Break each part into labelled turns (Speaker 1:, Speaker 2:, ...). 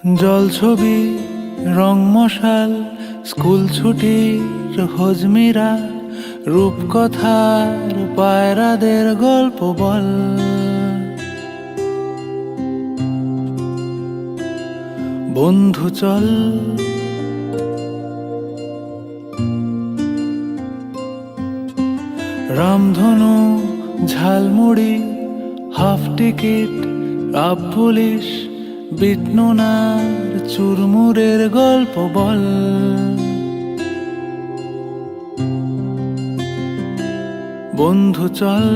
Speaker 1: জলছবি রং মশাল স্কুল ছুটির হজমিরা রূপকথার পায়রাদের গল্প বল। বন্ধু চল রামধনু ঝালমুড়ি হাফ টিকিট রাব পুলিশ বিটনুনার চুরমুরের গল্প বল। বন্ধু চল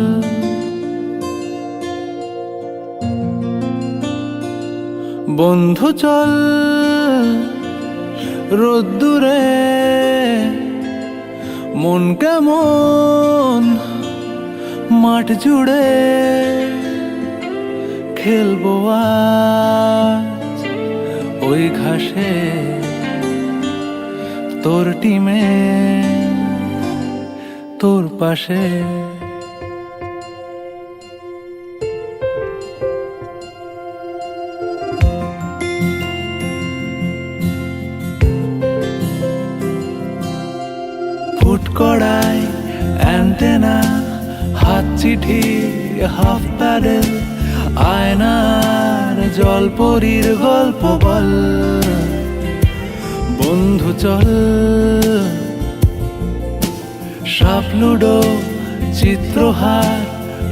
Speaker 1: বন্ধু চল রোদ্দুরে মন কেমন মাঠ জুড়ে খেলবো আজ ওই ঘাসে তোর টিমে তোর পাশে। ফুটকড়াই অ্যান্টেনা হাত চিঠি হাফ প্যাডেল আয়নার জলপরীর গল্প বল। বন্ধু চল সাপ লুডো চিত্রহার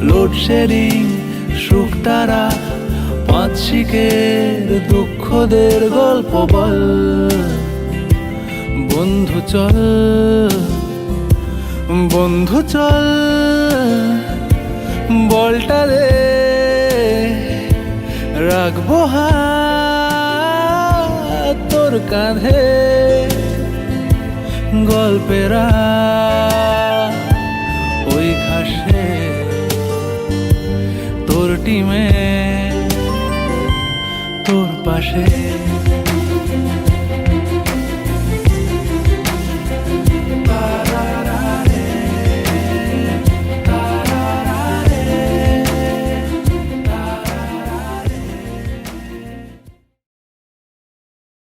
Speaker 1: লোডশেডিং শুকতারা পাঁচ শিকের দুঃখদের গল্প বল। বন্ধু চল বন্ধু চল বলটা দে রাখবো হাত তোর কাঁধে গল্পেরা ওই ঘাসে তোর টিমে